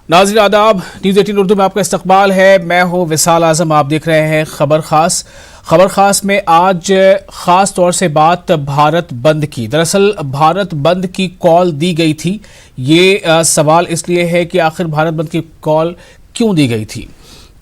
नाज़रीन आदाब, न्यूज़ 18 उर्दू में आपका इस्तकबाल है। मैं हूँ विसाल आजम। आप देख रहे हैं खबर खास में आज ख़ास तौर से बात भारत बंद की। दरअसल भारत बंद की कॉल दी गई थी। ये सवाल इसलिए है कि आखिर भारत बंद की कॉल क्यों दी गई थी।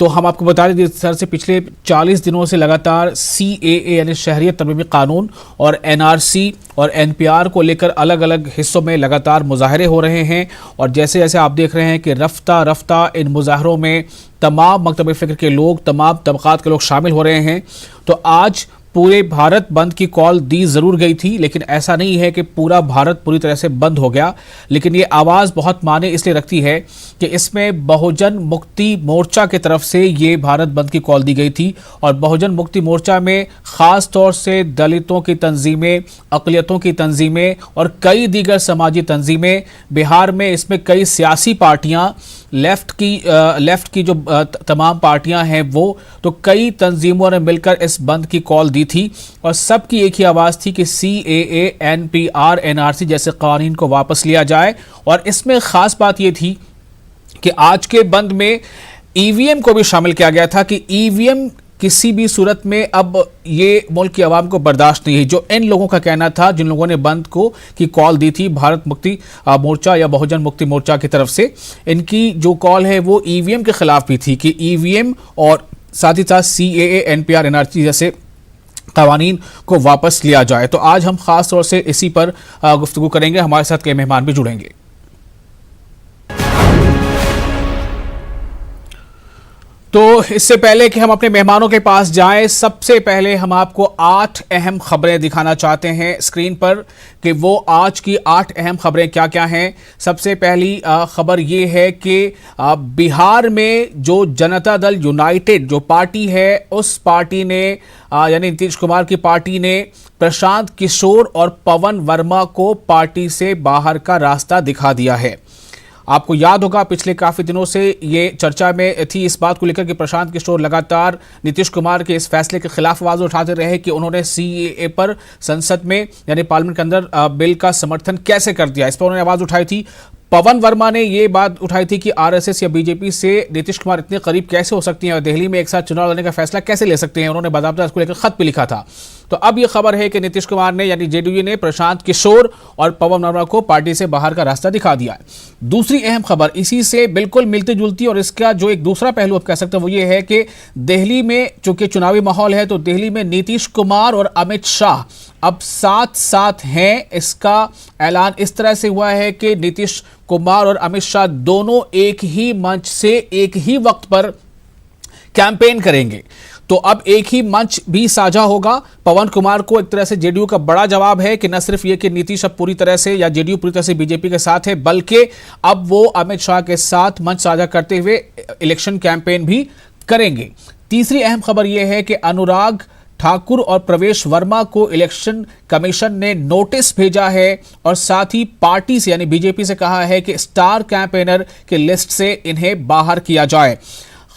तो हम आपको बता दें सर से पिछले 40 दिनों से लगातार CAA यानी शहरियत तरमीमी कानून और NRC और NPR को लेकर अलग अलग हिस्सों में लगातार मुजाहरे हो रहे हैं। और जैसे जैसे आप देख रहे हैं कि रफ्ता रफ्ता इन मुजाहरों में तमाम मकतब फ़िक्र के लोग, तमाम तबक़ात के लोग शामिल हो रहे हैं। तो आज पूरे भारत बंद की कॉल दी ज़रूर गई थी, लेकिन ऐसा नहीं है कि पूरा भारत पूरी तरह से बंद हो गया। लेकिन ये आवाज़ बहुत माने इसलिए रखती है कि इसमें बहुजन मुक्ति मोर्चा की तरफ से ये भारत बंद की कॉल दी गई थी। और बहुजन मुक्ति मोर्चा में ख़ास तौर से दलितों की तंजीमें, अक़लियतों की तंजीमें और कई दीगर समाजी तंजीमें, बिहार में इसमें कई सियासी पार्टियाँ, लेफ़्ट की जो तमाम पार्टियां हैं वो, तो कई तंजीमों ने मिलकर इस बंद की कॉल दी थी। और सबकी एक ही आवाज़ थी कि CAA, NPR, NRC जैसे कानून को वापस लिया जाए। और इसमें ख़ास बात ये थी कि आज के बंद में EVM को भी शामिल किया गया था कि EVM किसी भी सूरत में अब ये मुल्क की आवाम को बर्दाश्त नहीं है। जो इन लोगों का कहना था, जिन लोगों ने बंद को की कॉल दी थी भारत मुक्ति मोर्चा या बहुजन मुक्ति मोर्चा की तरफ से, इनकी जो कॉल है वो EVM के खिलाफ भी थी कि EVM और साथ ही साथ CAA, NPR, NRC जैसे कवानीन को वापस लिया जाए। तो आज हम खास तौर से इसी पर गुफ्तगू करेंगे। हमारे साथ कई मेहमान भी जुड़ेंगे। तो इससे पहले कि हम अपने मेहमानों के पास जाएं, सबसे पहले हम आपको 8 अहम खबरें दिखाना चाहते हैं स्क्रीन पर कि वो आज की 8 अहम खबरें क्या क्या हैं। सबसे पहली खबर ये है कि बिहार में जो जनता दल यूनाइटेड जो पार्टी है, उस पार्टी ने यानी नीतीश कुमार की पार्टी ने प्रशांत किशोर और पवन वर्मा को पार्टी से बाहर का रास्ता दिखा दिया है। आपको याद होगा पिछले काफ़ी दिनों से ये चर्चा में थी इस बात को लेकर कि प्रशांत किशोर लगातार नीतीश कुमार के इस फैसले के खिलाफ आवाज़ उठाते रहे कि उन्होंने CAA पर संसद में यानी पार्लियामेंट के अंदर बिल का समर्थन कैसे कर दिया। इस पर उन्होंने आवाज़ उठाई थी। पवन वर्मा ने ये बात उठाई थी कि RSS या BJP से नीतीश कुमार इतने करीब कैसे हो सकती हैं और दिल्ली में एक साथ चुनाव लड़ने का फैसला कैसे ले सकते हैं। उन्होंने बाकायदा इसको लेकर खत भी लिखा था। तो अब ये खबर है कि नीतीश कुमार ने यानी JDU ने प्रशांत किशोर और पवन वर्मा को पार्टी से बाहर का रास्ता दिखा दिया है। दूसरी अहम खबर इसी से बिल्कुल मिलती जुलती और इसका जो एक दूसरा पहलू आप कह सकते हैं वो ये है कि दिल्ली में चूंकि चुनावी माहौल है, तो दिल्ली में नीतीश कुमार और अमित शाह अब साथ साथ हैं। इसका ऐलान इस तरह से हुआ है कि नीतीश कुमार और अमित शाह दोनों एक ही मंच से एक ही वक्त पर कैंपेन करेंगे। तो अब एक ही मंच भी साझा होगा। पवन कुमार को एक तरह से JDU का बड़ा जवाब है कि न सिर्फ ये कि नीतीश अब पूरी तरह से या JDU पूरी तरह से BJP के साथ है, बल्कि अब वो अमित शाह के साथ मंच साझा करते हुए इलेक्शन कैंपेन भी करेंगे। तीसरी अहम खबर यह है कि अनुराग ठाकुर और प्रवेश वर्मा को इलेक्शन कमीशन ने नोटिस भेजा है और साथ ही पार्टी से यानी BJP से कहा है कि स्टार कैंपेनर की लिस्ट से इन्हें बाहर किया जाए।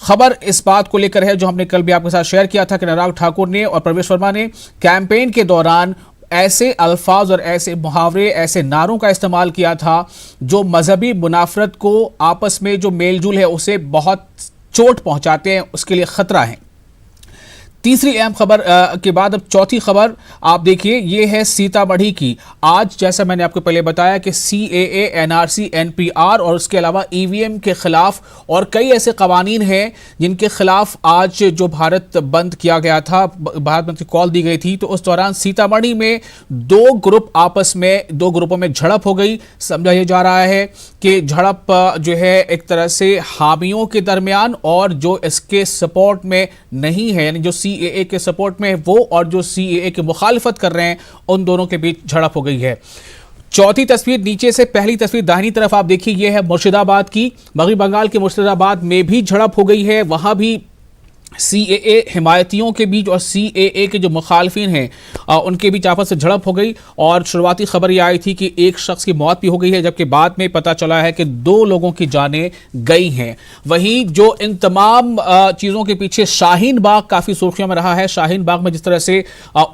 खबर इस बात को लेकर है जो हमने कल भी आपके साथ शेयर किया था कि अनुराग ठाकुर ने और प्रवेश वर्मा ने कैंपेन के दौरान ऐसे अल्फाज और ऐसे मुहावरे, ऐसे नारों का इस्तेमाल किया था जो मजहबी मुनाफरत को, आपस में जो मेलजूल है उसे बहुत चोट पहुंचाते हैं, उसके लिए खतरा है। तीसरी अहम खबर के बाद अब चौथी खबर आप देखिए, ये है सीतामढ़ी की। आज जैसा मैंने आपको पहले बताया कि CAA, NRC, NPR और उसके अलावा EVM के खिलाफ और कई ऐसे कवानीन हैं जिनके खिलाफ आज जो भारत बंद किया गया था, भारत बंद की कॉल दी गई थी। तो उस दौरान सीतामढ़ी में दो ग्रुपों में झड़प हो गई। समझा यह जा रहा है कि झड़प जो है एक तरह से हामियों के दरमियान और जो इसके सपोर्ट में नहीं है, यानी जो CAA के सपोर्ट में है वो और जो CAA की मुखालिफत कर रहे हैं, उन दोनों के बीच झड़प हो गई है। चौथी तस्वीर नीचे से पहली तस्वीर दाहिनी तरफ आप देखिए, यह है मुर्शिदाबाद की। मगरबी बंगाल के मुर्शिदाबाद में भी झड़प हो गई है। वहां भी CAA हिमायतियों के बीच और CAA के जो मुखालफिन हैं उनके बीच आपस में झड़प हो गई और शुरुआती खबर यह आई थी कि एक शख्स की मौत भी हो गई है, जबकि बाद में पता चला है कि 2 लोगों की जानें गई हैं। वहीं जो इन तमाम चीज़ों के पीछे शाहीन बाग काफ़ी सुर्खियों में रहा है। शाहीन बाग में जिस तरह से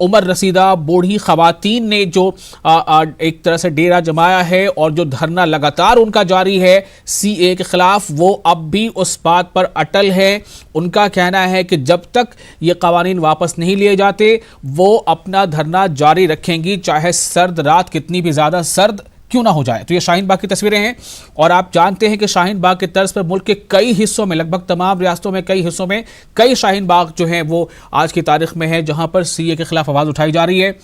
उमर रसीदा बूढ़ी खवातीन ने जो एक तरह से डेरा जमाया है और जो धरना लगातार उनका जारी है सीए के खिलाफ, वो अब भी उस बात पर अटल है। उनका कहना है कि जब तक ये कवानीन वापस नहीं लिए जाते वो अपना धरना जारी रखेंगी, चाहे सर्द रात कितनी भी ज्यादा सर्द क्यों ना हो जाए। तो ये शाहीन बाग की तस्वीरें हैं और आप जानते हैं कि शाहीन बाग के तर्ज पर मुल्क के कई हिस्सों में, लगभग तमाम रियासतों में कई हिस्सों में कई शाहीन बाग जो हैं वो आज की तारीख में है जहां पर सीए के खिलाफ आवाज उठाई जा रही है।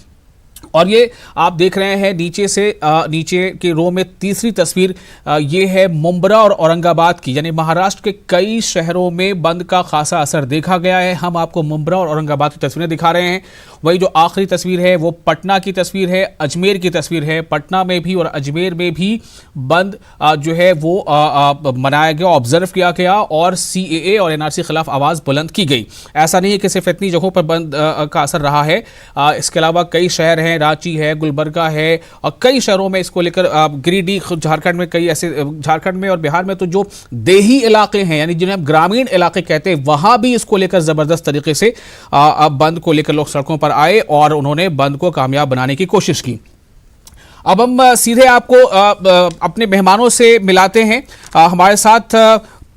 और ये आप देख रहे हैं नीचे से नीचे के रो में तीसरी तस्वीर, ये है मुंब्रा और औरंगाबाद की, यानी महाराष्ट्र के कई शहरों में बंद का खासा असर देखा गया है। हम आपको मुंब्रा और औरंगाबाद की तस्वीरें दिखा रहे हैं। वही जो आखिरी तस्वीर है वो पटना की तस्वीर है, अजमेर की तस्वीर है। पटना में भी और अजमेर में भी बंद जो है वो मनाया गया, ऑब्जर्व किया गया और सीएए और एनआरसी के खिलाफ आवाज बुलंद की गई। ऐसा नहीं है कि सिर्फ इतनी जगहों पर बंद का असर रहा है, इसके अलावा कई शहर हैं, रांची है, गुलबर्गा है और कई शहरों में इसको लेकर गिरिडीह झारखंड में, कई ऐसे झारखंड में और बिहार में तो जो देही इलाके हैं यानी जिन्हें हम ग्रामीण इलाके कहते हैं, वहां भी इसको लेकर जबरदस्त तरीके से बंद को लेकर लोग सड़कों पर आए और उन्होंने बंद को कामयाब बनाने की कोशिश की। अब हम सीधे आपको अपने मेहमानों से मिलाते हैं। हमारे साथ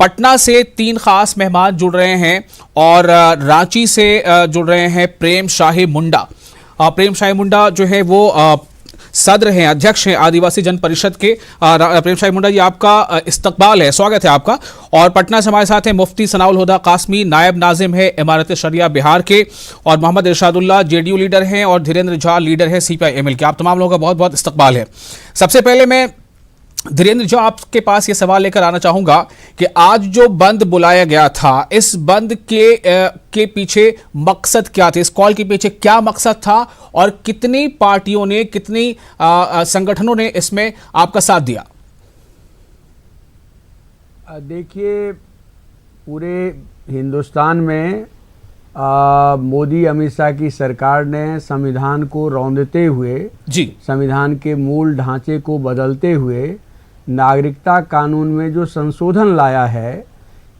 पटना से 3 खास मेहमान जुड़ रहे हैं और रांची से जुड़ रहे हैं प्रेम शाही मुंडा। प्रेम शाही मुंडा जो है वो सदर हैं, अध्यक्ष हैं आदिवासी जन परिषद के। प्रेम शाही मुंडा जी, आपका इस्तकबाल है, स्वागत है आपका। और पटना से हमारे साथ हैं मुफ्ती सनाउल हुदा कासमी, नायब नाजिम है इमारत शरिया बिहार के, और मोहम्मद इरशादुल्लाह जेडीयू लीडर हैं और धीरेन्द्र झा लीडर है सीपीआई-एमएल के। आप तमाम लोगों का बहुत बहुत इस्तकबाल है। सबसे पहले मैं धीरेन्द्र जो आपके पास ये सवाल लेकर आना चाहूंगा कि आज जो बंद बुलाया गया था, इस बंद के पीछे मकसद क्या थे, इस कॉल के पीछे क्या मकसद था और कितनी पार्टियों ने, कितनी संगठनों ने इसमें आपका साथ दिया? देखिए, पूरे हिंदुस्तान में मोदी अमित शाह की सरकार ने संविधान को रौंदते हुए जी, संविधान के मूल ढांचे को बदलते हुए नागरिकता कानून में जो संशोधन लाया है,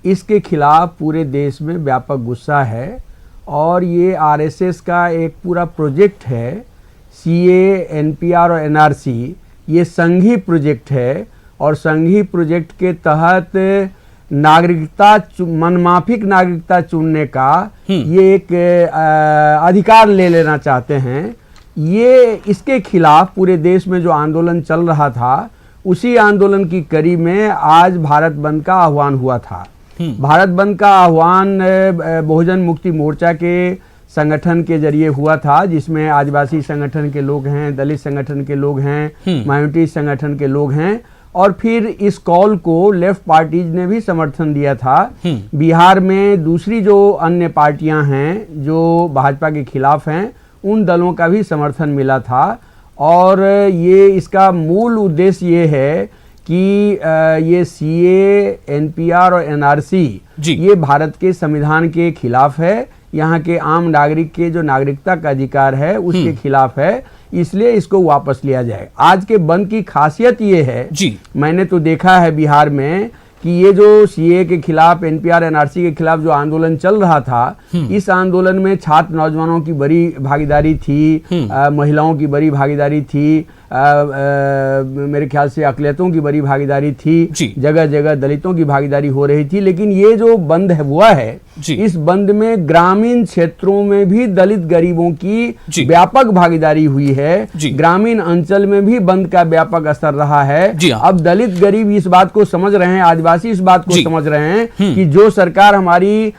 इसके खिलाफ पूरे देश में व्यापक गुस्सा है। और ये आरएसएस का एक पूरा प्रोजेक्ट है। सीए, एनपीआर और एनआरसी ये संघीय प्रोजेक्ट है और संघीय प्रोजेक्ट के तहत नागरिकता, मनमाफिक नागरिकता चुनने का ये एक अधिकार ले लेना चाहते हैं। ये इसके खिलाफ पूरे देश में जो आंदोलन चल रहा था, उसी आंदोलन की कड़ी में आज भारत बंद का आह्वान हुआ था। भारत बंद का आह्वान बहुजन मुक्ति मोर्चा के संगठन के जरिए हुआ था, जिसमें आदिवासी संगठन के लोग हैं, दलित संगठन के लोग हैं, माइनॉरिटी संगठन के लोग हैं। और फिर इस कॉल को लेफ्ट पार्टीज ने भी समर्थन दिया था। बिहार में दूसरी जो अन्य पार्टियां हैं जो भाजपा के खिलाफ हैं, उन दलों का भी समर्थन मिला था। और ये इसका मूल उद्देश्य ये है कि ये सीए, एनपीआर और एनआरसी ये भारत के संविधान के खिलाफ है, यहाँ के आम नागरिक के जो नागरिकता का अधिकार है उसके खिलाफ है, इसलिए इसको वापस लिया जाए। आज के बंद की खासियत ये है जी, मैंने तो देखा है बिहार में कि ये जो सीए के खिलाफ, एनपीआर, एनआरसी के खिलाफ जो आंदोलन चल रहा था, इस आंदोलन में छात्र नौजवानों की बड़ी भागीदारी थी, महिलाओं की बड़ी भागीदारी थी, मेरे ख्याल से अक़लियतों की बड़ी भागीदारी थी, जगह जगह दलितों की भागीदारी हो रही थी। लेकिन ये जो बंद हुआ है, इस बंद में ग्रामीण क्षेत्रों में भी दलित गरीबों की व्यापक भागीदारी हुई है। ग्रामीण अंचल में भी बंद का व्यापक असर रहा है। अब दलित गरीब इस बात को समझ रहे हैं, आदिवासी इस बात को समझ रहे हैं कि जो सरकार हमारी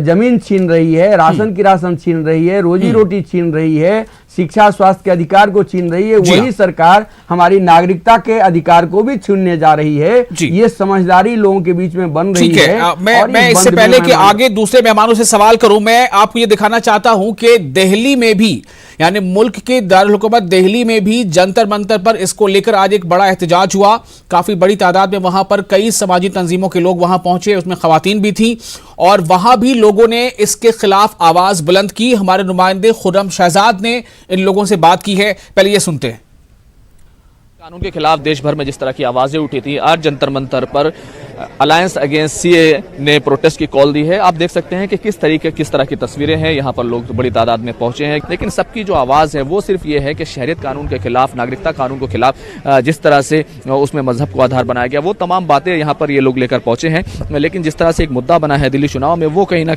जमीन छीन रही है, राशन की राशन छीन रही है, रोजी रोटी छीन रही है, शिक्षा स्वास्थ्य के अधिकार को छीन रही है, वही सरकार हमारी नागरिकता के अधिकार को भी छीनने जा रही है। ये समझदारी लोगों के बीच में बन रही है। मैं इससे पहले कि आगे दूसरे मेहमानों से सवाल करूं, मैं आपको ये दिखाना चाहता हूं कि दिल्ली में भी, यानी मुल्क के दारुल हुकूमत दिल्ली में भी जंतर मंतर पर इसको लेकर आज एक बड़ा एहतजाज हुआ। काफी बड़ी तादाद में वहां पर कई समाजी तंजीमों के लोग वहां पहुंचे, उसमें खवातीन भी थी और वहां भी लोगों ने इसके खिलाफ आवाज बुलंद की। हमारे नुमाइंदे खुर्रम शहजाद ने इन लोगों से बात की है, पहले ये सुनते हैं। कानून के खिलाफ देश भर में जिस तरह की आवाजें उठी थी, आज जंतर मंतर पर अलायंस अगेंस्ट सीए ने प्रोटेस्ट की कॉल दी है। आप देख सकते हैं कि किस तरह की तस्वीरें हैं, यहाँ पर लोग बड़ी तादाद में पहुंचे हैं, लेकिन सबकी जो आवाज है वो सिर्फ ये है कि शहरियत कानून के खिलाफ, नागरिकता कानून के खिलाफ जिस तरह से उसमें मजहब को आधार बनाया गया, वो तमाम बातें यहाँ पर ये लोग लेकर पहुंचे हैं। लेकिन जिस तरह से एक मुद्दा बना है दिल्ली चुनाव में, वो कहीं ना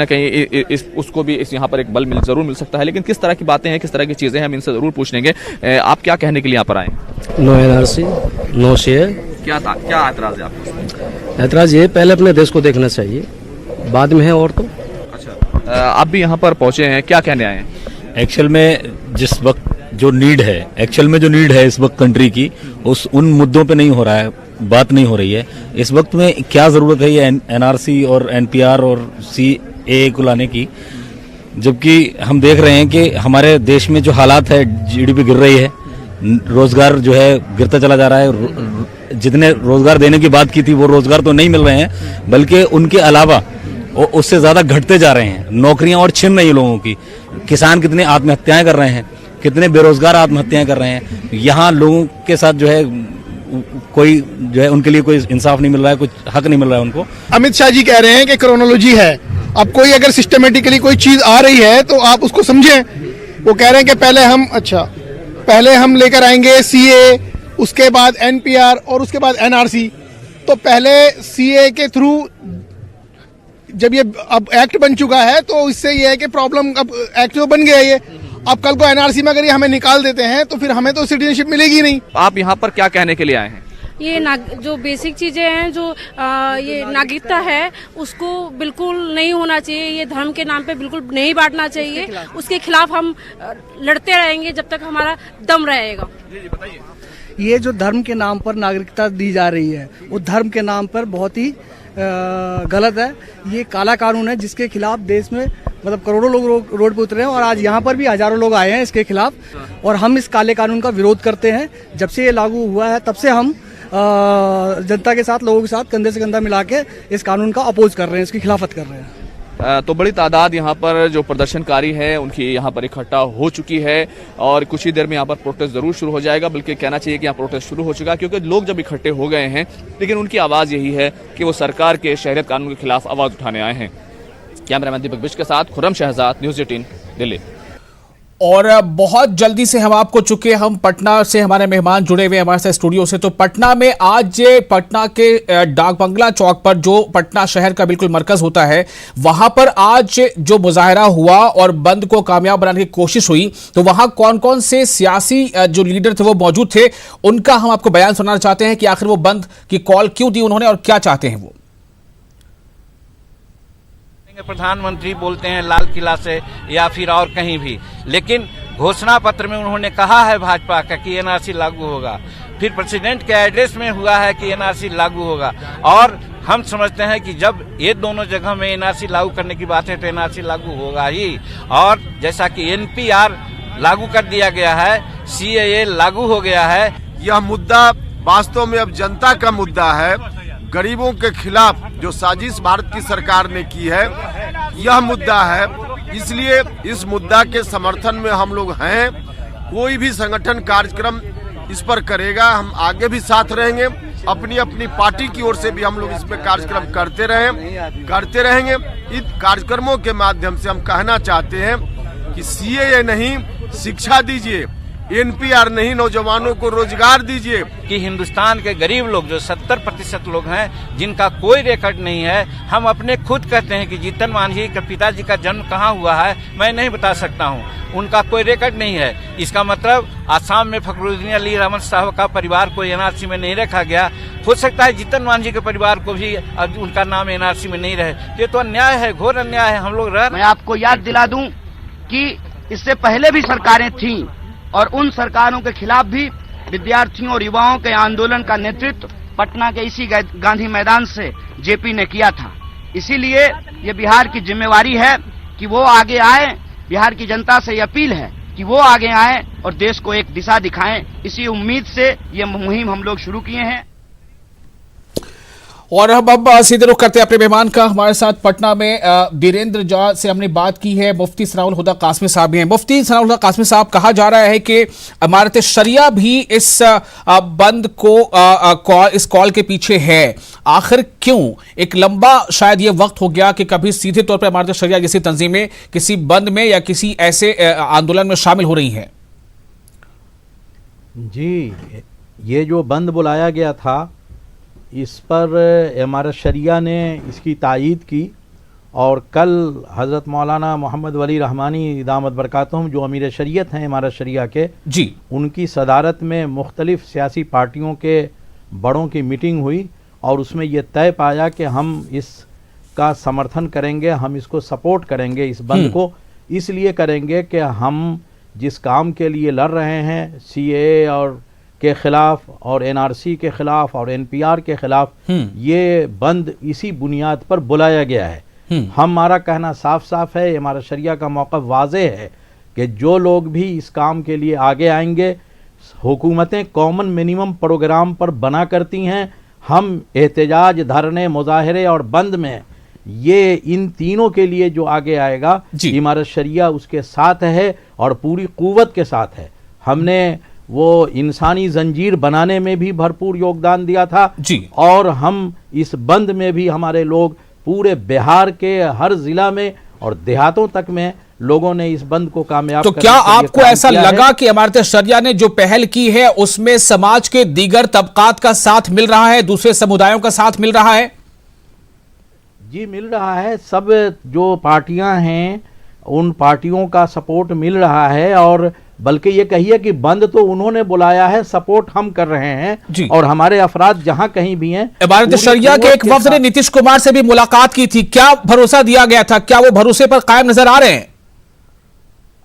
कहीं उसको भी यहाँ पर एक बल जरूर मिल सकता है। लेकिन किस तरह की बातें हैं, किस तरह की चीजें हैं, हम इनसे जरूर पूछ लेंगे। आप क्या कहने के लिए यहाँ पर आए? No NRC, no share. क्या एतराज है आपको? एतराज ये, पहले अपने देश को देखना चाहिए, बाद में है और तो। अच्छा, आप भी यहाँ पर पहुंचे हैं, क्या कहने आए हैं? एक्चुअल में जिस वक्त जो नीड है इस वक्त कंट्री की, उन मुद्दों पे नहीं हो रहा है, बात नहीं हो रही है। इस वक्त में क्या जरूरत है ये एनआरसी और एनपीआर और सीएए को लाने की, जबकि हम देख रहे हैं कि हमारे देश में जो हालात है, जीडीपी गिर रही है, रोजगार जो है गिरता चला जा रहा है। जितने रोजगार देने की बात की थी वो रोजगार तो नहीं मिल रहे हैं, बल्कि उनके अलावा उससे ज्यादा घटते जा रहे हैं। नौकरियां और छिन रही हैं लोगों की। किसान कितने आत्महत्याएं कर रहे हैं, कितने बेरोजगार आत्महत्याएं कर रहे हैं। यहाँ लोगों के साथ जो है कोई जो है उनके लिए कोई इंसाफ नहीं मिल रहा है, कुछ हक नहीं मिल रहा है उनको। अमित शाह जी कह रहे हैं कि क्रोनोलॉजी है। अब कोई अगर सिस्टमेटिकली कोई चीज आ रही है तो आप उसको समझें। वो कह रहे हैं कि पहले हम लेकर आएंगे सीए, उसके बाद एनपीआर और उसके बाद एनआरसी। तो पहले सीए के थ्रू जब ये अब एक्ट बन चुका है तो इससे ये है कि प्रॉब्लम, अब एक्ट तो बन गया ये, अब कल को एनआरसी में अगर ये हमें निकाल देते हैं तो फिर हमें तो सिटीजनशिप मिलेगी नहीं। आप यहाँ पर क्या कहने के लिए आए हैं? ये जो बेसिक चीजें हैं, जो ये नागरिकता है, उसको बिल्कुल नहीं होना चाहिए। ये धर्म के नाम पे बिल्कुल नहीं बांटना चाहिए। उसके खिलाफ हम लड़ते रहेंगे जब तक हमारा दम रहेगा। ये जो धर्म के नाम पर नागरिकता दी जा रही है, वो धर्म के नाम पर बहुत ही गलत है। ये काला कानून है जिसके खिलाफ देश में मतलब करोड़ों लोग रोड पे उतरे हैं, और आज यहाँ पर भी हजारों लोग आए हैं इसके खिलाफ। और हम इस काले कानून का विरोध करते हैं। जब से ये लागू हुआ है तब से हम जनता के साथ, लोगों के साथ कंधे से कंधा मिला के इस कानून का अपोज कर रहे हैं, इसकी खिलाफत कर रहे हैं। तो बड़ी तादाद यहाँ पर जो प्रदर्शनकारी है उनकी यहाँ पर इकट्ठा हो चुकी है, और कुछ ही देर में यहाँ पर प्रोटेस्ट जरूर शुरू हो जाएगा। बल्कि कहना चाहिए कि यहाँ प्रोटेस्ट शुरू हो चुका है, क्योंकि लोग जब इकट्ठे हो गए हैं, लेकिन उनकी आवाज़ यही है कि वो सरकार के शहरियत कानून के खिलाफ आवाज़ उठाने आए हैं। कैमरामैन दीपक बिष्ट के साथ खुर्रम शहजाद, न्यूज़ 18 दिल्ली। और बहुत जल्दी से हम पटना से हमारे मेहमान जुड़े हुए हमारे साथ स्टूडियो से। तो पटना में आज पटना के डाक बंगला चौक पर, जो पटना शहर का बिल्कुल मरकज होता है, वहां पर आज जो मुजाहरा हुआ और बंद को कामयाब बनाने की कोशिश हुई, तो वहां कौन कौन से सियासी जो लीडर थे वो मौजूद थे, उनका हम आपको बयान सुनाना चाहते हैं कि आखिर वो बंद की कॉल क्यों दी उन्होंने और क्या चाहते हैं वो। प्रधानमंत्री बोलते हैं लाल किला से या फिर और कहीं भी, लेकिन घोषणा पत्र में उन्होंने कहा है भाजपा का कि एनआरसी लागू होगा। फिर प्रेसिडेंट के एड्रेस में हुआ है कि एनआरसी लागू होगा, और हम समझते हैं कि जब ये दोनों जगह में एनआरसी लागू करने की बात है तो एनआरसी लागू होगा ही। और जैसा कि एनपीआर लागू कर दिया गया है, सीएए लागू हो गया है। यह मुद्दा वास्तव में अब जनता का मुद्दा है। गरीबों के खिलाफ जो साजिश भारत की सरकार ने की है, यह मुद्दा है। इसलिए इस मुद्दा के समर्थन में हम लोग हैं। कोई भी संगठन कार्यक्रम इस पर करेगा, हम आगे भी साथ रहेंगे। अपनी अपनी पार्टी की ओर से भी हम लोग इसमें कार्यक्रम करते रहेंगे। इन कार्यक्रमों के माध्यम से हम कहना चाहते हैं कि सीएए नहीं, शिक्षा दीजिए, एनपीआर नहीं, नौजवानों को रोजगार दीजिए। कि हिंदुस्तान के गरीब लोग जो 70% लोग हैं, जिनका कोई रिकॉर्ड नहीं है, हम अपने खुद कहते हैं कि जीतन मांझी के पिताजी का जन्म कहाँ हुआ है मैं नहीं बता सकता हूँ, उनका कोई रिकॉर्ड नहीं है। इसका मतलब आसाम में फखरुद्दीन अली रहमान साहब का परिवार को एनआरसी में नहीं रखा गया। हो सकता है जीतन मांझी के परिवार को भी उनका नाम एनआरसी में नहीं रहे। ये तो अन्याय है, घोर अन्याय है। हम लोग मैं आपको याद दिला दूं कि इससे पहले भी सरकारें थीं, और उन सरकारों के खिलाफ भी विद्यार्थियों और युवाओं के आंदोलन का नेतृत्व पटना के इसी गांधी मैदान से जेपी ने किया था। इसीलिए ये बिहार की जिम्मेवारी है कि वो आगे आए। बिहार की जनता से ये अपील है कि वो आगे आए और देश को एक दिशा दिखाएं। इसी उम्मीद से ये मुहिम हम लोग शुरू किए हैं। और हम अब सीधे रुख करते हैं अपने मेहमान का। हमारे साथ पटना में बीरेंद्र जा से हमने बात की है। मुफ्ती सनाउल हुदा कासमी साहब भी हैं। मुफ्ती सनाउल हुदा कासमी साहब, कहा जा रहा है कि इमारत शरिया भी इस बंद को इस कॉल के पीछे है। आखिर क्यों? एक लंबा शायद ये वक्त हो गया कि कभी सीधे तौर पर इमारत शरिया जैसी तंजीमें किसी बंद में या किसी ऐसे आंदोलन में शामिल हो रही हैं। जी, ये जो बंद बुलाया गया था, इस पर इमारत शरिया ने इसकी तायीद की और कल हज़रत मौलाना मोहम्मद वली रहमानी दामत बरकातुहुम, जो अमीर शरीयत हैं इमारत शरिया के जी, उनकी सदारत में मुख्तलिफ़ सियासी पार्टियों के बड़ों की मीटिंग हुई और उसमें यह तय पाया कि हम इसका समर्थन करेंगे, हम इसको सपोर्ट करेंगे। इस बंद को इसलिए करेंगे कि हम जिस काम के लिए लड़ रहे हैं, CAA और के ख़िलाफ़ और NRC के ख़िलाफ़ और NPR के ख़िलाफ़, ये बंद इसी बुनियाद पर बुलाया गया है। हमारा कहना साफ साफ है, इमारत शरिया का मौक़िफ़ वाज़ेह है कि जो लोग भी इस काम के लिए आगे आएंगे, हुकूमतें कॉमन मिनिमम प्रोग्राम पर बना करती हैं। हम एहतजाज, धरने, मुज़ाहरे और बंद में ये इन तीनों के लिए जो आगे आएगा, इमारत शरिया उसके साथ है और पूरी क़ुव्वत के साथ है। हमने वो इंसानी जंजीर बनाने में भी भरपूर योगदान दिया था जी, और हम इस बंद में भी हमारे लोग पूरे बिहार के हर ज़िला में और देहातों तक में लोगों ने इस बंद को कामयाब तो क्या आपको ऐसा लगा कि इमारत शरिया ने जो पहल की है उसमें समाज के दीगर तबकात का साथ मिल रहा है, दूसरे समुदायों का साथ मिल रहा है? जी, मिल रहा है। सब जो पार्टियां हैं उन पार्टियों का सपोर्ट मिल रहा है, और बल्कि ये कहिए कि बंद तो उन्होंने बुलाया है, सपोर्ट हम कर रहे हैं और हमारे अफराद जहां कहीं भी हैं। इमारत शरिया के एक वफ्द ने नीतीश कुमार से भी मुलाकात की थी, क्या भरोसा दिया गया था? क्या वो भरोसे पर कायम नजर आ रहे हैं?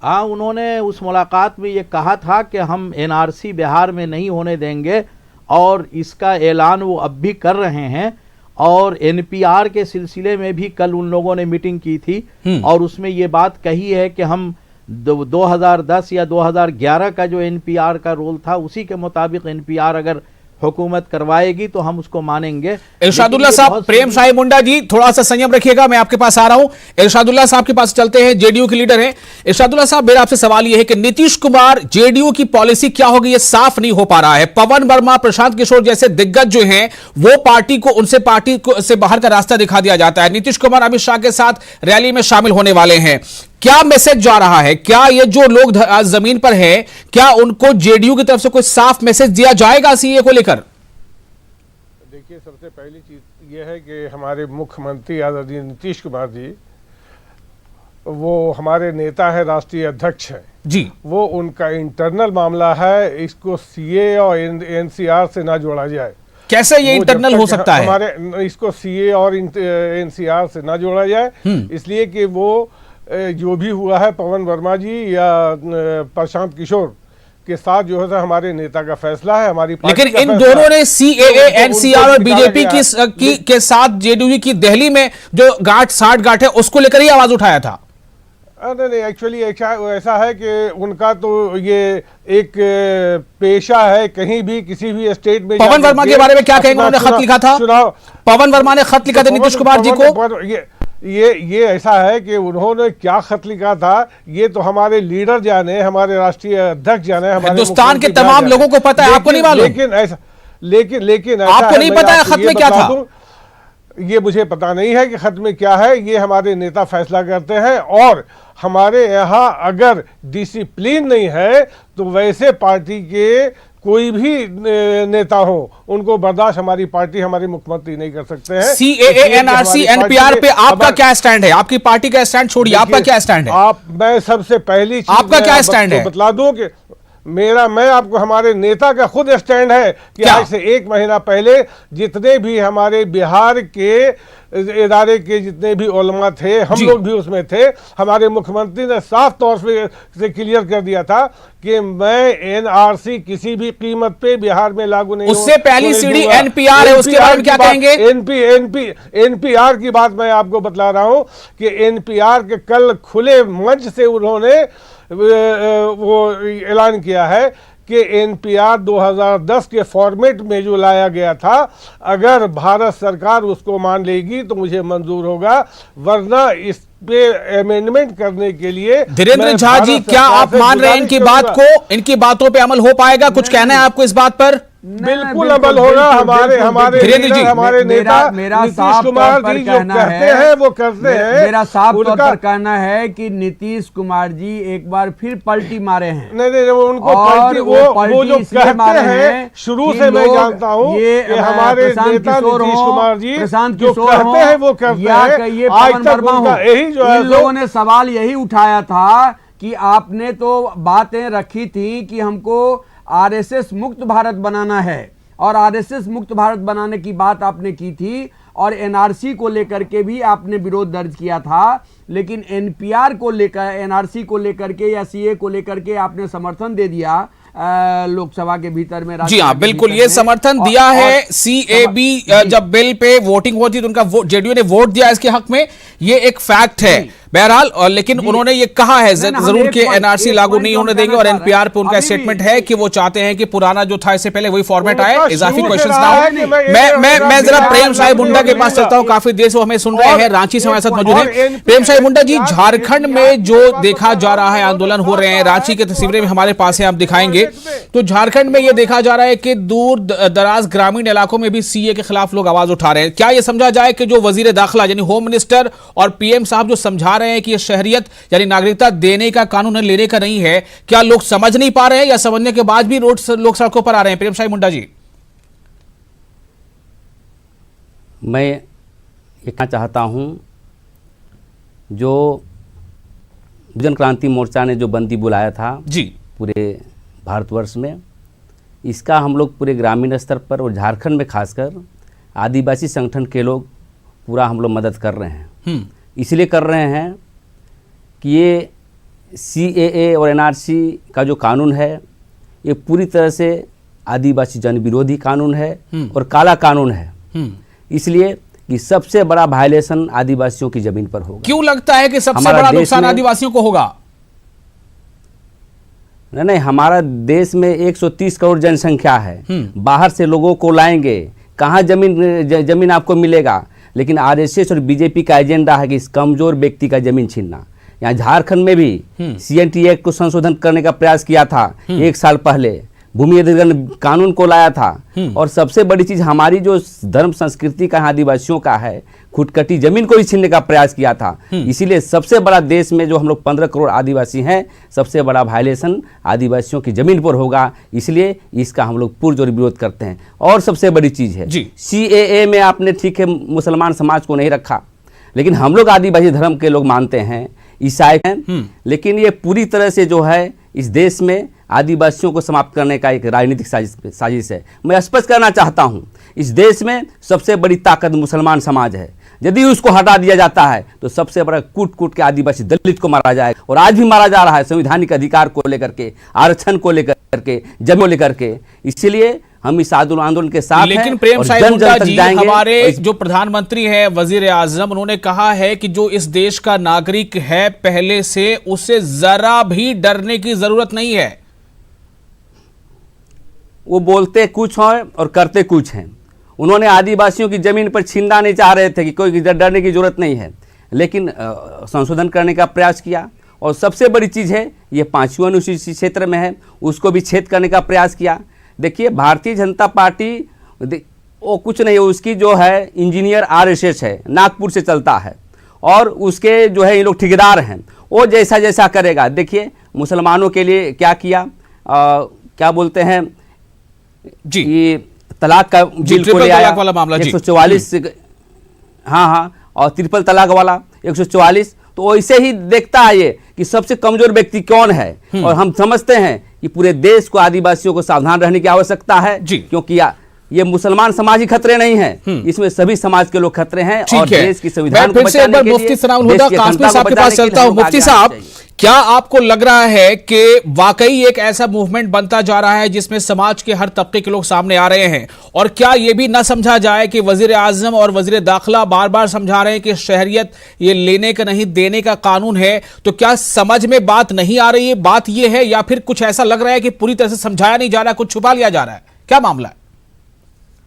हाँ, उन्होंने उस मुलाकात में ये कहा था कि हम NRC बिहार में नहीं होने देंगे, और इसका ऐलान वो अब भी कर रहे हैं। और NPR के सिलसिले में भी कल उन लोगों ने मीटिंग की थी और उसमें ये बात कही है कि हम 2010 या 2011 का जो NPR का रोल था, उसी के मुताबिक NPR अगर हुकूमत करवाएगी तो हम उसको मानेंगे। इरशादुल्लाह साहब, प्रेम शाही मुंडा जी, थोड़ा सा संयम रखिएगा, मैं आपके पास आ रहा हूं। इरशादुल्लाह साहब के पास चलते हैं, JDU के लीडर हैं। इरशादुल्लाह साहब, मेरा आपसे सवाल यह है कि नीतीश कुमार, JDU की पॉलिसी क्या होगी, ये साफ नहीं हो पा रहा है। पवन वर्मा, प्रशांत किशोर जैसे दिग्गज जो हैं, वो पार्टी को से बाहर का रास्ता दिखा दिया जाता है। नीतीश कुमार अमित शाह के साथ रैली में शामिल होने वाले हैं। क्या मैसेज जा रहा है? क्या ये जो लोग जमीन पर है, क्या उनको JDU की तरफ से कोई साफ मैसेज दिया जाएगा CAA को लेकर? देखिए, सबसे पहली चीज ये है कि हमारे मुख्यमंत्री आदरणीय नीतीश कुमार जी, वो हमारे नेता है, राष्ट्रीय अध्यक्ष है जी, वो उनका इंटरनल मामला है, इसको CAA और NCR से ना जोड़ा जाए। कैसे ये इंटरनल हो सकता है? हमारे इसको CAA और NCR से ना जोड़ा जाए, इसलिए कि वो जो भी हुआ है पवन वर्मा जी या प्रशांत किशोर के साथ जो है हमारे नेता का फैसला है, हमारी पार्टी लेकिन इन दोनों ने CAA, NCR और BJP के साथ JDU की दिल्ली में जो साठ गांठ है उसको लेकर ही आवाज उठाया था। नहीं, एक्चुअली ऐसा है कि उनका तो ये एक पेशा है, कहीं भी किसी भी स्टेट में। पवन वर्मा के बारे में क्या कहेंगे? उन्होंने खत लिखा था, पवन वर्मा ने खत लिखा था नीतीश कुमार जी को। ये ऐसा है कि उन्होंने क्या खत लिखा था, ये तो हमारे लीडर जाने, हमारे राष्ट्रीय अध्यक्ष जाने, हमारे हिंदुस्तान के तमाम लोगों को पता है, आपको नहीं मालूम? लेकिन आपको नहीं पता है खत में क्या था? ये मुझे पता नहीं है कि खत में क्या है, ये हमारे नेता फैसला करते हैं। और हमारे यहाँ अगर डिसिप्लिन नहीं है तो वैसे पार्टी के कोई भी नेता हो, उनको बर्दाश्त हमारी पार्टी, हमारे मुख्यमंत्री नहीं कर सकते हैं। CAA, NRC, NPR पे आपका क्या स्टैंड है? आपकी पार्टी का स्टैंड छोड़िए, आपका क्या स्टैंड है? मैं सबसे पहली चीज आपका क्या स्टैंड है बतला दूं कि मैं आपको, हमारे नेता का खुद स्टैंड है कि आज से 1 महीना पहले जितने भी हमारे बिहार के इदारे के जितने भी उलमा थे, हम लोग भी उसमें थे, हमारे मुख्यमंत्री ने साफ तौर से क्लियर कर दिया था कि मैं NRC किसी भी कीमत पे बिहार में लागू नहीं। उससे पहली सीढ़ी NPR है, उसके बारे में क्या कहेंगे? NPR की बात मैं आपको बतला रहा हूं कि NPR के कल खुले मंच से उन्होंने वो ऐलान किया है कि एनपीआर 2010 के फॉर्मेट में जो लाया गया था, अगर भारत सरकार उसको मान लेगी तो मुझे मंजूर होगा, वरना इस पे अमेंडमेंट करने के लिए। धीरेन्द्र झा जी, क्या आप मान रहे हैं इनकी बात को, इनकी बातों पे अमल हो पाएगा? कुछ कहना है आपको इस बात पर? बिल्कुल अमल होगा। हमारे धीरेन्द्र जी, हमारे नेता मेरा नीतीश कुमार जी जो कहते हैं वो करते हैं। मेरा साफ तौर पर कहना है कि नीतीश कुमार जी एक बार फिर पलटी मारे हैं। नहीं, उनको पलटी, वो जो कहते हैं, शुरू से मैं जानता हूँ ये हमारे नेता नीतीश कुमार जी जो कहते हैं वो करते हैं। आज तक उनका यही जो है, इन लोगों ने सवाल यही उठाया था कि आपने तो बातें रखी थी कि हमको आरएसएस मुक्त भारत बनाना है, और आरएसएस मुक्त भारत बनाने की बात आपने की थी, और एनआरसी को लेकर के भी आपने विरोध दर्ज किया था, लेकिन एनपीआर को लेकर, एनआरसी को लेकर के या सीए को लेकर के आपने समर्थन दे दिया लोकसभा के भीतर में। जी हाँ, बिल्कुल ये समर्थन दिया है। सीएबी जब बिल पे वोटिंग होती तो उनका जेडीयू ने वोट दिया इसके हक में, ये एक फैक्ट है बहरहाल। और लेकिन उन्होंने ये कहा है जरूर कि एनआरसी लागू नहीं होने देंगे, और एनपीआर पे उनका स्टेटमेंट है कि वो चाहते हैं कि पुराना जो था इससे पहले वही फॉर्मेट आए, इजाफी क्वेश्चंस ना हो। मैं जरा प्रेम साहिब मुंडा के पास चलता हूं, काफी देर से हमें सुन रहे हैं, रांची से हमारे साथ मौजूद है प्रेम साहिब मुंडा जी। झारखंड में जो देखा जा रहा है, आंदोलन हो रहे हैं, रांची की तस्वीरें भी हमारे पास है, आप दिखाएंगे। तो झारखंड में यह देखा जा रहा है कि दूर दराज ग्रामीण इलाकों में भी सीए के खिलाफ लोग आवाज उठा रहे हैं। क्या यह समझा जाए कि जो वजीर दाखिला यानी होम मिनिस्टर और पीएम साहब जो समझा रहे हैं कि यह शहरियत यानी नागरिकता देने का कानून लेने का नहीं है, क्या लोग समझ नहीं पा रहे हैं, या समझने के बाद भी लोग सड़कों पर आ रहे हैं? प्रेम साहिब मुंडा जी, मैं ये कहना चाहता हूं, जो जन क्रांति मोर्चा ने जो बंदी बुलाया था जी पूरे भारतवर्ष में, इसका हम लोग पूरे ग्रामीण स्तर पर और झारखंड में खासकर आदिवासी संगठन के लोग पूरा हम लोग मदद कर रहे हैं। इसलिए कर रहे हैं कि ये सीएए और एनआरसी का जो कानून है ये पूरी तरह से आदिवासी जन विरोधी कानून है और काला कानून है। इसलिए कि सबसे बड़ा वायलेशन आदिवासियों की जमीन पर होगा। क्यों लगता है कि सबसे बड़ा नुकसान आदिवासियों को होगा? नहीं, हमारा देश में 130 करोड़ जनसंख्या है, बाहर से लोगों को लाएंगे, कहाँ जमीन आपको मिलेगा? लेकिन आरएसएस और बीजेपी का एजेंडा है कि इस कमजोर व्यक्ति का जमीन छीनना। यहाँ झारखंड में भी सीएनटी एक्ट को संशोधन करने का प्रयास किया था 1 साल पहले, भूमि अधिग्रहण कानून को लाया था, और सबसे बड़ी चीज हमारी जो धर्म संस्कृति का आदिवासियों का है, खुदकटी जमीन को ही छीनने का प्रयास किया था। इसीलिए सबसे बड़ा देश में जो हम लोग 15 करोड़ आदिवासी हैं, सबसे बड़ा वायलेशन आदिवासियों की जमीन पर होगा। इसलिए इसका हम लोग पुरजोर विरोध करते हैं। और सबसे बड़ी चीज है सीएए में आपने ठीक है मुसलमान समाज को नहीं रखा, लेकिन हम लोग आदिवासी धर्म के लोग मानते हैं, ईसाई हैं, लेकिन ये पूरी तरह से जो है इस देश में आदिवासियों को समाप्त करने का एक राजनीतिक साजिश है। मैं स्पष्ट करना चाहता हूं, इस देश में सबसे बड़ी ताकत मुसलमान समाज है। यदि उसको हटा दिया जाता है तो सबसे बड़ा कूट के आदिवासी दलित को मारा जाएगा, और आज भी मारा जा रहा है संवैधानिक अधिकार को लेकर के, आरक्षण को लेकर के, जमीन को लेकर के। इसलिए हम इस आंदोलन के साथ हैं। लेकिन प्रेम साहिब मुंडा जी, हमारे जो प्रधानमंत्री है, वजीर आजम, उन्होंने कहा है कि जो इस देश का नागरिक है पहले से, उससे जरा भी डरने की जरूरत नहीं है। वो बोलते कुछ हैं और करते कुछ हैं। उन्होंने आदिवासियों की जमीन पर छीनना नहीं चाह रहे थे कि कोई डरने की जरूरत नहीं है, लेकिन संशोधन करने का प्रयास किया। और सबसे बड़ी चीज़ है ये 5वीं अनुसूचित क्षेत्र में है, उसको भी छेद करने का प्रयास किया। देखिए भारतीय जनता पार्टी वो कुछ नहीं है, उसकी जो है इंजीनियर आरएसएस है, नागपुर से चलता है, और उसके जो है ये लोग ठेकेदार हैं, वो जैसा जैसा करेगा। देखिए मुसलमानों के लिए क्या किया, क्या बोलते हैं जी, ये तलाक का बिल को ले आया, 144, हाँ, और ट्रिपल तलाक वाला 144। तो ऐसे ही देखता है ये कि सबसे कमजोर व्यक्ति कौन है, और हम समझते हैं कि पूरे देश को आदिवासियों को सावधान रहने की आवश्यकता है, क्योंकि ये मुसलमान समाज ही खतरे नहीं है, इसमें सभी समाज के लोग खतरे हैं। और देश की संविधान को बचाने के लिए, मुफ्ती सनाउल हुदा कासमी साहब के पास चलता हूं। मुफ्ती साहब, क्या आपको लग रहा है कि वाकई एक ऐसा मूवमेंट बनता जा रहा है जिसमें समाज के हर तबके के लोग सामने आ रहे हैं? और क्या यह भी ना समझा जाए कि वजीर आजम और वजीर दाखिला बार बार समझा रहे हैं कि शहरियत ये लेने का नहीं देने का कानून है, तो क्या समझ में बात नहीं आ रही है? बात यह है, या फिर कुछ ऐसा लग रहा है कि पूरी तरह से समझाया नहीं जा रहा, कुछ छुपा लिया जा रहा है? क्या मामला है?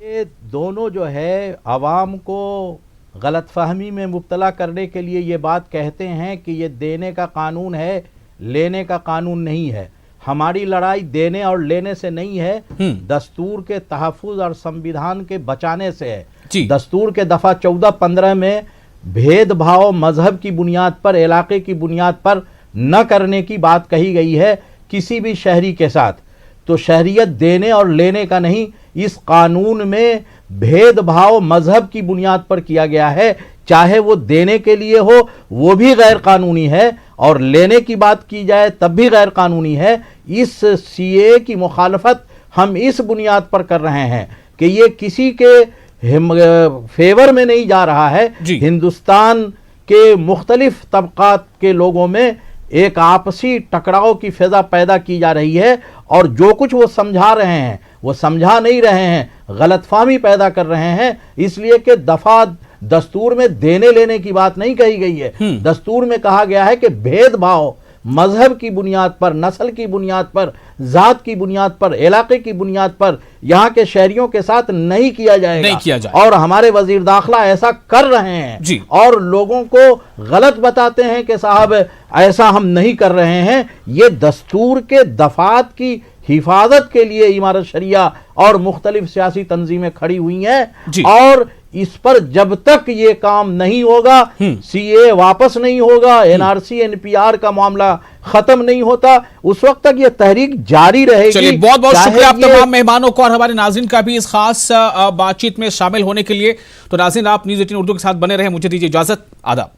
ये दोनों जो है आवाम को गलतफहमी में मुब्तला करने के लिए ये बात कहते हैं कि ये देने का कानून है, लेने का कानून नहीं है। हमारी लड़ाई देने और लेने से नहीं है, दस्तूर के तहफ़्फ़ुज़ और संविधान के बचाने से है। दस्तूर के दफ़ा 14-15 में भेदभाव मजहब की बुनियाद पर, इलाके की बुनियाद पर न करने की बात कही गई है किसी भी शहरी के साथ। तो शहरियत देने और लेने का नहीं, इस कानून में भेदभाव मजहब की बुनियाद पर किया गया है। चाहे वो देने के लिए हो वो भी गैर कानूनी है, और लेने की बात की जाए तब भी गैर कानूनी है। इस सीए की मुखालफत हम इस बुनियाद पर कर रहे हैं कि ये किसी के फेवर में नहीं जा रहा है। हिंदुस्तान के मुख्तलिफ तबकात के लोगों में एक आपसी टकराव की फिजा पैदा की जा रही है, और जो कुछ वो समझा रहे हैं वो समझा नहीं रहे हैं, गलतफहमी पैदा कर रहे हैं। इसलिए कि दफा दस्तूर में देने लेने की बात नहीं कही गई है। दस्तूर में कहा गया है कि भेदभाव मजहब की बुनियाद पर, नस्ल की बुनियाद पर, जात की बुनियाद पर, इलाके की बुनियाद पर यहाँ के शहरियों के साथ नहीं किया जाएगा। और हमारे वजीर दाखिला ऐसा कर रहे हैं और लोगों को गलत बताते हैं कि साहब ऐसा हम नहीं कर रहे हैं। ये दस्तूर के दफात की हिफाजत के लिए इमारत शरिया और मुख्तलिफ सियासी तंजीमें खड़ी हुई हैं, और इस पर जब तक ये काम नहीं होगा, सीए वापस नहीं होगा, एनआरसी एनपीआर का मामला खत्म नहीं होता, उस वक्त तक ये तहरीक जारी रहेगी। चलिए, बहुत बहुत शुक्रिया आप तमाम मेहमानों को और हमारे नाज़रीन का भी इस खास बातचीत में शामिल होने के लिए। तो नाज़रीन, आप न्यूज़ 18 उर्दू के साथ बने रहे। मुझे दीजिए इजाजत। आदाब।